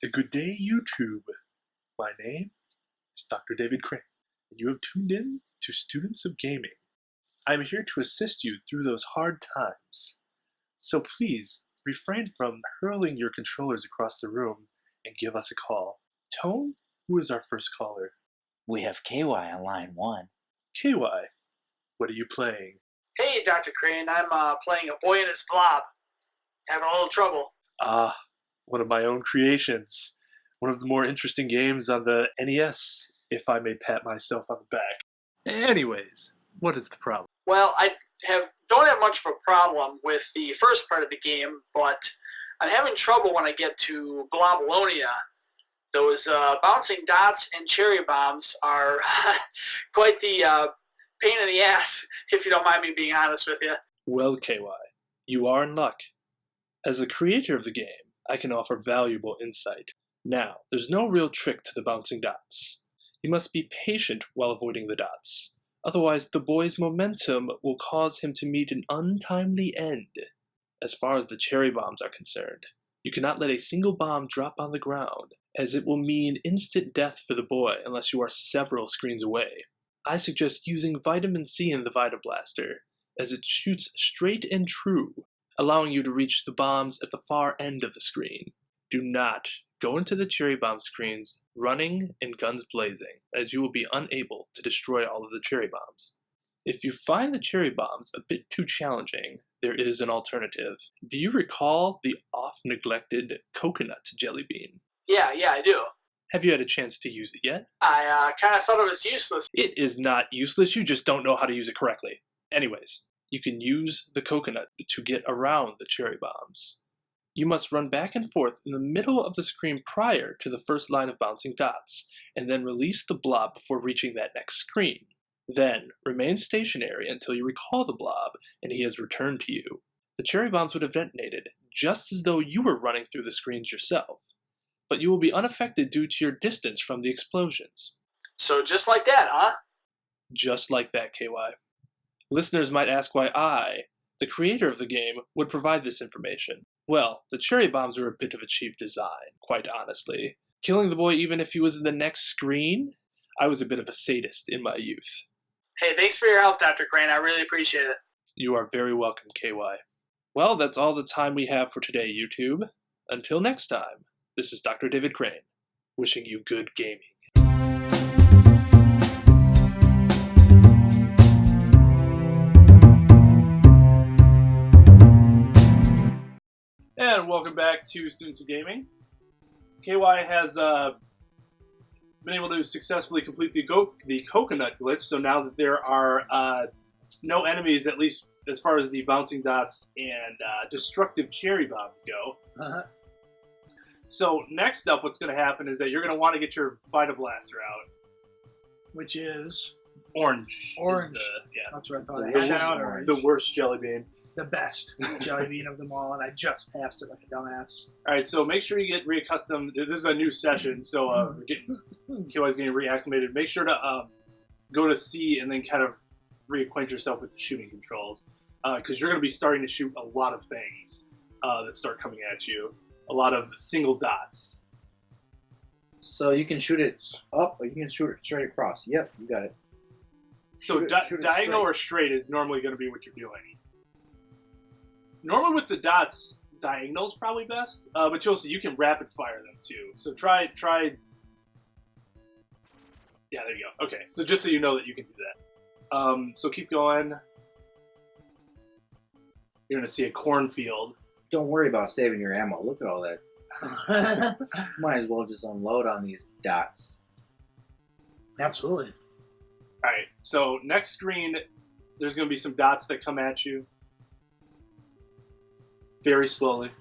Good day, YouTube. My name is Dr. David Crane, and you have tuned in to Students of Gaming. I'm here to assist you through those hard times. So please, refrain from hurling your controllers across the room and give us a call. Tone, who is our first caller? We have KY on line 1. KY, what are you playing? Hey, Dr. Crane, I'm playing a boy and his blob. Having a little trouble. Ah, one of my own creations. One of the more interesting games on the NES, if I may pat myself on the back. Anyways, what is the problem? Well, I don't have much of a problem with the first part of the game, but I'm having trouble when I get to Globalonia. Those bouncing dots and cherry bombs are quite the pain in the ass, if you don't mind me being honest with you. Well, KY, you are in luck. As the creator of the game, I can offer valuable insight. Now, there's no real trick to the bouncing dots. You must be patient while avoiding the dots. Otherwise, the boy's momentum will cause him to meet an untimely end. As far as the cherry bombs are concerned, you cannot let a single bomb drop on the ground, as it will mean instant death for the boy unless you are several screens away. I suggest using vitamin C in the Vita Blaster, as it shoots straight and true, allowing you to reach the bombs at the far end of the screen. Do not go into the cherry bomb screens running and guns blazing, as you will be unable to destroy all of the cherry bombs. If you find the cherry bombs a bit too challenging, there is an alternative. Do you recall the oft-neglected coconut jelly bean? Yeah, I do. Have you had a chance to use it yet? I kind of thought it was useless. It is not useless, you just don't know how to use it correctly. Anyways, you can use the coconut to get around the cherry bombs. You must run back and forth in the middle of the screen prior to the first line of bouncing dots, and then release the blob before reaching that next screen. Then, remain stationary until you recall the blob and he has returned to you. The cherry bombs would have detonated, just as though you were running through the screens yourself, but you will be unaffected due to your distance from the explosions. So just like that, huh? Just like that, KY. Listeners might ask why I, the creator of the game, would provide this information. Well, the cherry bombs were a bit of a cheap design, quite honestly. Killing the boy even if he was in the next screen? I was a bit of a sadist in my youth. Hey, thanks for your help, Dr. Crane. I really appreciate it. You are very welcome, KY. Well, that's all the time we have for today, YouTube. Until next time, this is Dr. David Crane, wishing you good gaming. And welcome back to Students of Gaming. KY has been able to successfully complete the coconut glitch, so now that there are no enemies, at least as far as the bouncing dots and destructive cherry bombs go. So next up, what's going to happen is that you're going to want to get your Vita Blaster out. Which is Orange. Orange. Yeah. That's what I thought. I had that out already. The worst jelly bean. The best jelly bean of them all, and I just passed it like a dumbass. Alright, so make sure you get reaccustomed. This is a new session, so KY's getting reacclimated. Make sure to go to C and then kind of reacquaint yourself with the shooting controls. Because you're going to be starting to shoot a lot of things that start coming at you. A lot of single dots. So you can shoot it up, or you can shoot it straight across. Yep, you got it. So shoot it diagonal or straight is normally going to be what you're doing. Normally with the dots, diagonal's probably best, but you'll see you can rapid fire them too. So try. Yeah, there you go. Okay, so just so you know that you can do that. So keep going. You're going to see a cornfield. Don't worry about saving your ammo. Look at all that. Might as well just unload on these dots. Absolutely. Alright, so next screen, there's going to be some dots that come at you. Very slowly.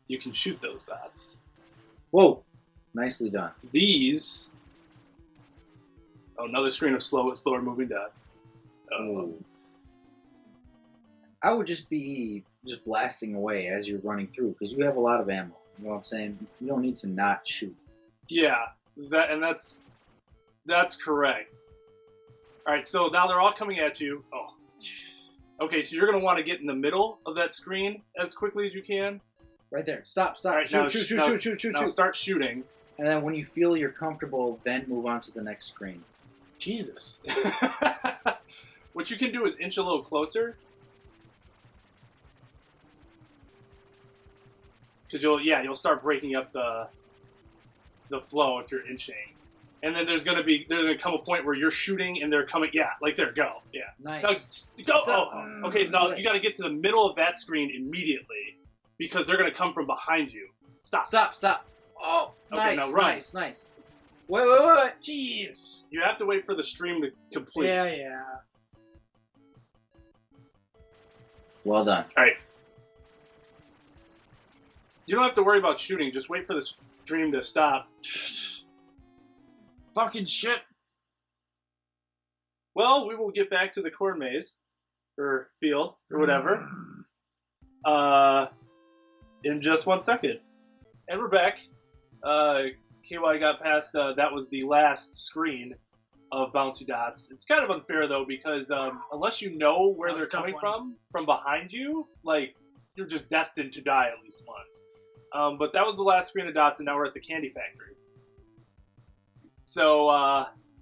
You can shoot those dots. Whoa! Nicely done. These... Oh, another screen of slower moving dots. I would just be blasting away as you're running through, because you have a lot of ammo. You know what I'm saying? You don't need to not shoot. Yeah, that's correct. Alright, so now they're all coming at you. Oh. Okay, so you're going to want to get in the middle of that screen as quickly as you can. Right there. Stop. All right, shoot. Now start shooting. And then when you feel you're comfortable, then move on to the next screen. Jesus. What you can do is inch a little closer. Because you'll start breaking up the flow if you're inching. And then there's gonna come a point where you're shooting and they're coming. Yeah, like there, go. Yeah. Nice. Now, go. Oh, okay. So now you got to get to the middle of that screen immediately because they're gonna come from behind you. Stop. Oh, okay, nice. now run. Nice. Wait. Jeez. You have to wait for the stream to complete. Yeah. Well done. All right. You don't have to worry about shooting. Just wait for the stream to stop. Fucking shit. Well, we will get back to the corn maze or field or whatever in just 1 second. And we're back. KY got past. That was the last screen of Bouncy Dots. It's kind of unfair though because unless you know where they're coming from behind you, like you're just destined to die at least once. But that was the last screen of Dots, and now we're at the candy factory. So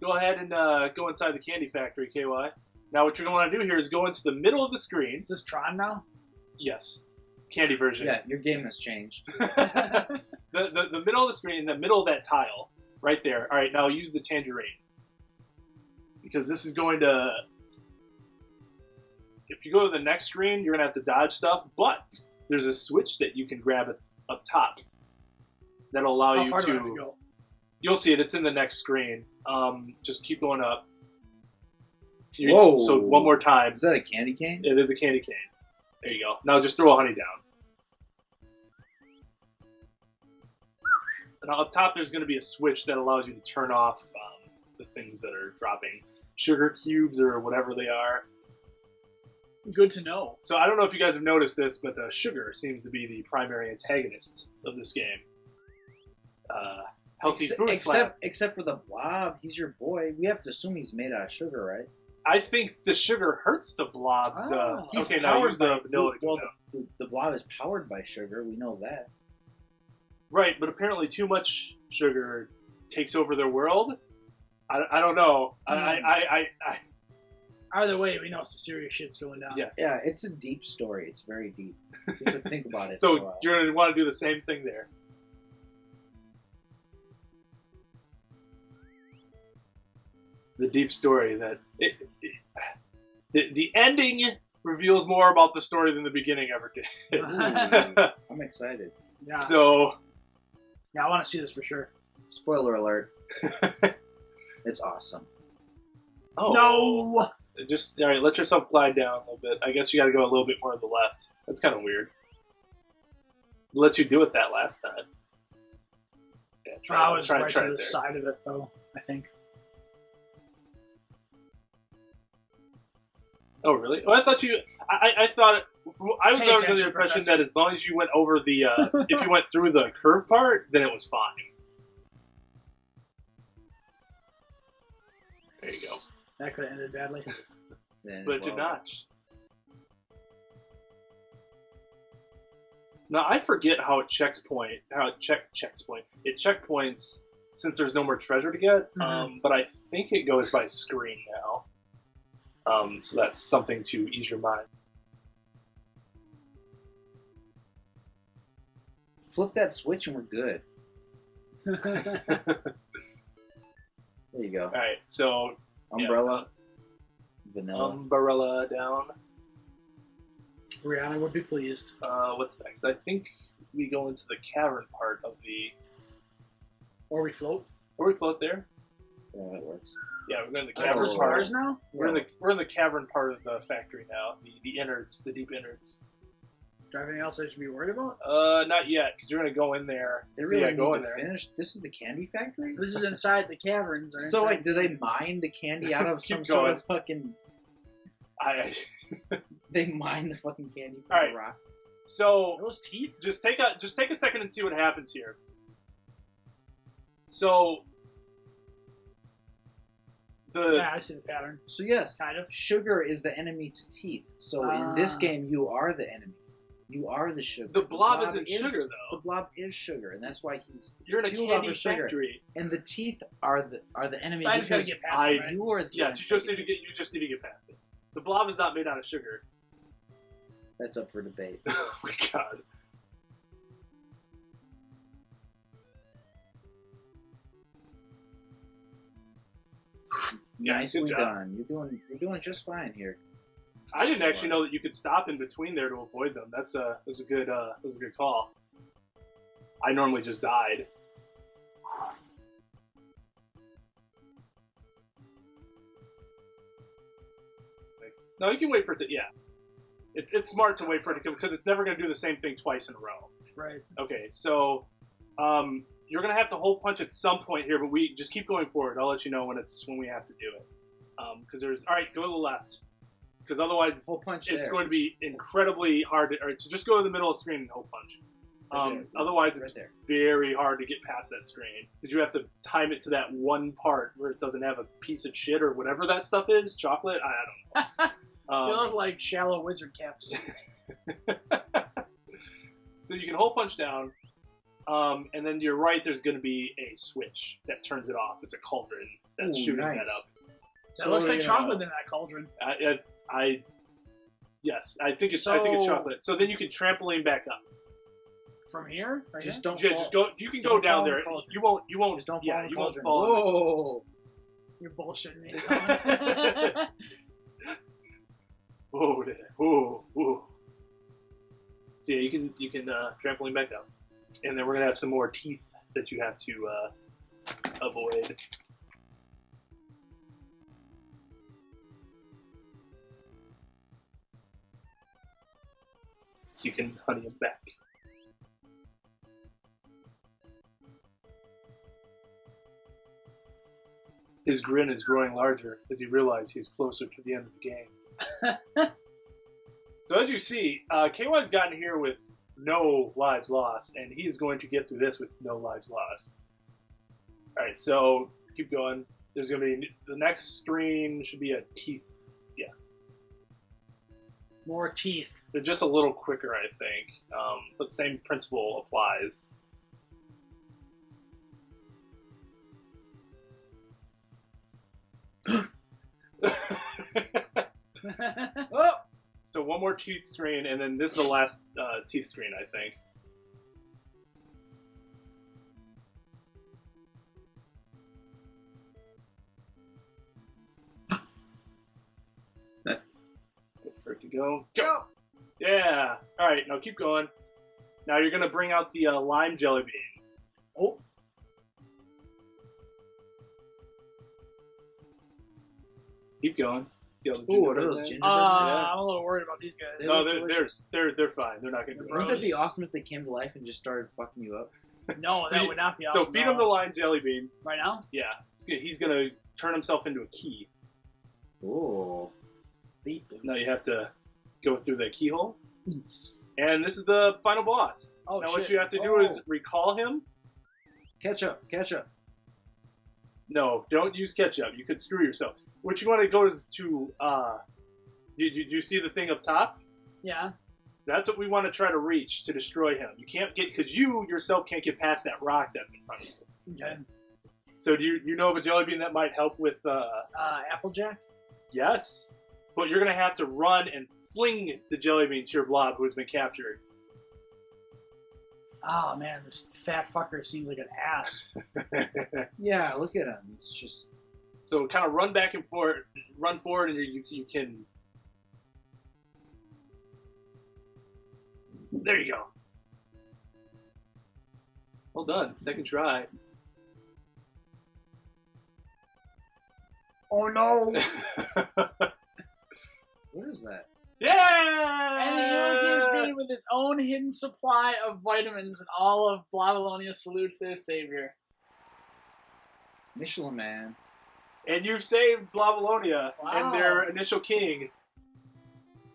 go ahead and go inside the candy factory, KY. Now what you're going to want to do here is go into the middle of the screen. Is this Tron now? Yes. Candy version. Yeah, your game has changed. the middle of the screen, in the middle of that tile, right there. All right, now use the tangerine. Because this is going to... If you go to the next screen, you're going to have to dodge stuff, but there's a switch that you can grab up top. That'll allow How you far do I to... have to go? You'll see it. It's in the next screen. Just keep going up. Whoa. So one more time. Is that a candy cane? It is a candy cane. There you go. Now just throw a honey down. And up top there's going to be a switch that allows you to turn off the things that are dropping. Sugar cubes or whatever they are. Good to know. So I don't know if you guys have noticed this, but sugar seems to be the primary antagonist of this game. Healthy food slap. Except for the Blob, he's your boy. We have to assume he's made out of sugar, right? I think the sugar hurts the Blob's. He's okay, now use the by, vanilla to go well, down. the Blob is powered by sugar. We know that. Right, but apparently too much sugar takes over their world. I don't know. Either way, we know some serious shit's going down. Yes. Yeah, it's a deep story. It's very deep. You have to think about it. So you're going to want to do the same thing there. The deep story that the ending reveals more about the story than the beginning ever did. I'm excited. Yeah. So, yeah, I want to see this for sure. Spoiler alert. It's awesome. Oh No. Just all right. Let yourself glide down a little bit. I guess you got to go a little bit more to the left. That's kind of weird. Let you do it that last time. Yeah, I was right to the there. side of it, though. I think. Oh, really? Oh, I thought you... I thought... I was Pay always under attention, the impression Professor. that as long as you went over the... if you went through the curve part, then it was fine. There you go. That could have ended badly. But it did not. Now, I forget how it checkpoints since there's no more treasure to get, but I think it goes by screen now. So that's something to ease your mind. Flip that switch and we're good. There you go. All right, so Umbrella. Vanilla. umbrella down. Rihanna would be pleased. What's next? I think we go into the cavern part of the. Or we float. Or we float there. Yeah, that works. Yeah, we're going to the Is cavern this part. Mars now? We're in the cavern part of the factory now. The innards, the deep innards. Is there anything else I should be worried about? Not yet, because you're going to go in there. They So, really yeah, need go in to there. finish. This is the candy factory? This is inside the caverns. Or So, inside... like, do they mine the candy out of Keep some sort going. of fucking... I They mine the fucking candy from Alright. the rock? so Those teeth? just take a second and see what happens here. So Yeah, I see the pattern. So, yes, Kind of. sugar is the enemy to teeth. So, in this game, you are the enemy. You are the sugar. The blob isn't sugar, though. The blob is sugar, and that's why he's. You're in a fueled candy off of sugar. factory. And the teeth are the enemy. So I just gotta get past it, right? You are the Yes, you just need to get past it. The blob is not made out of sugar. That's up for debate. Oh my god. Yeah, Nicely good job. done. You're doing just fine here. I didn't actually know that you could stop in between there to avoid them. That's a good call. I normally just died. No, you can wait for it to. Yeah, it's smart to wait for it to come because it's never going to do the same thing twice in a row. Right. Okay, so you're going to have to hole punch at some point here, but we just keep going forward. I'll let you know when we have to do it. Because all right, go to the left. Because otherwise, Hole punch it's there. going to be incredibly hard. All right, so just go to the middle of the screen and hole punch. Otherwise, it's there. very hard to get past that screen because you have to time it to that one part where it doesn't have a piece of shit or whatever that stuff is. Chocolate? I don't know. They look like shallow wizard caps. So you can hole punch down, and then you're right. There's going to be a switch that turns it off. It's a cauldron that's Ooh, shooting nice. that up. That looks like chocolate in that cauldron. Yes, I think it's So- chocolate. So then you can trampoline back up. From here? Right Just here? don't. Yeah, fall. just go. You can don't go down fall in there. the cauldron. You won't. Just don't fall Yeah, in the you won't cauldron. fall. Whoa! You're bullshitting me. Whoa, whoa, whoa. So yeah, you can trampoline back up, and then we're gonna have some more teeth that you have to avoid. So you can honey him back. His grin is growing larger as he realizes he's closer to the end of the game. So as you see, KY's gotten here with no lives lost, and he's going to get through this with no lives lost. Alright, so keep going. There's going to be, the next screen should be a teeth. Yeah. More teeth. They're just a little quicker, I think. But the same principle applies. Oh! So one more teeth screen, and then this is the last teeth screen, I think. Wait for it to go. Go! Yeah! Alright, now keep going. Now you're going to bring out the lime jelly bean. Oh. Keep going. See all the Ooh, what are gingerbread those there? gingerbread? I'm a little worried about these guys. They No, look delicious. they're fine. They're not going to Wouldn't that be Gross. awesome if they came to life and just started fucking you up? No, So that you- would not be So awesome. feed him the lime jelly bean. Right now? Yeah, he's going to turn himself into a key. Ooh. Beep. Now you have to go through the keyhole. Oh, And this is the final boss. Oh, now shit. what you have to do is recall him. Ketchup. No, don't use ketchup. You could screw yourself. What you want to go is to, do you see the thing up top? Yeah. That's what we want to try to reach to destroy him. You can't get, because you yourself can't get past that rock that's in front of you. Okay. So do you know of a jelly bean that might help with, Applejack? yes. But you're going to have to run and fling the jelly bean to your blob who has been captured. Oh, man, this fat fucker seems like an ass. Yeah, look at him. It's just... So kind of run back and forth, run forward, and you can... There you go. Well done. Second try. Oh, no. What is that? Yeah! And the hero is greeted with his own hidden supply of vitamins, and all of Blobalonia salutes their savior. Michelin Man. And you've saved Blobalonia Wow. and their initial king.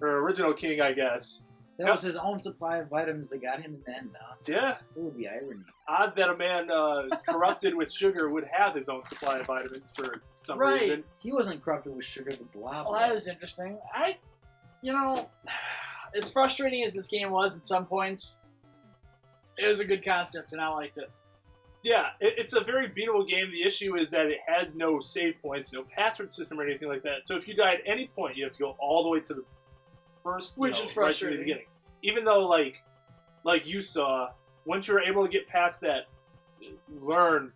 Or original king, I guess. That was his own supply of vitamins that got him in the end, now. Yeah. Ooh, the irony. Odd that a man corrupted with sugar would have his own supply of vitamins for some Right. reason. He wasn't corrupted with sugar, the blob. Well, that was interesting. as frustrating as this game was at some points, it was a good concept, and I liked it. Yeah, it's a very beatable game. The issue is that it has no save points, no password system or anything like that. So if you die at any point, you have to go all the way to the first, Which is right to frustrating. the beginning. Even though, like you saw, once you're able to get past that, learn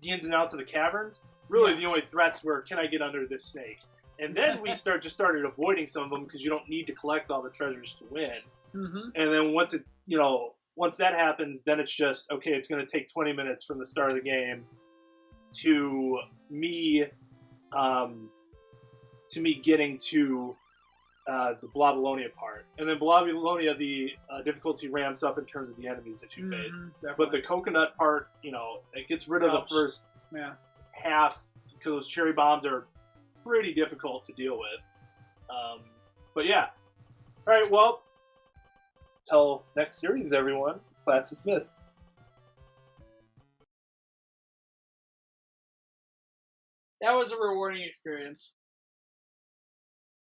the ins and outs of the caverns, really the only threats were, can I get under this snake? And then we started avoiding some of them because you don't need to collect all the treasures to win. Mm-hmm. And then once that happens, then it's just, okay, it's going to take 20 minutes from the start of the game to me getting to the Blobolonia part. And then Blobolonia, the difficulty ramps up in terms of the enemies that you face. But the coconut part, it gets rid of the first half because those cherry bombs are pretty difficult to deal with. But yeah. All right, well, till next series, everyone. Class dismissed. That was a rewarding experience.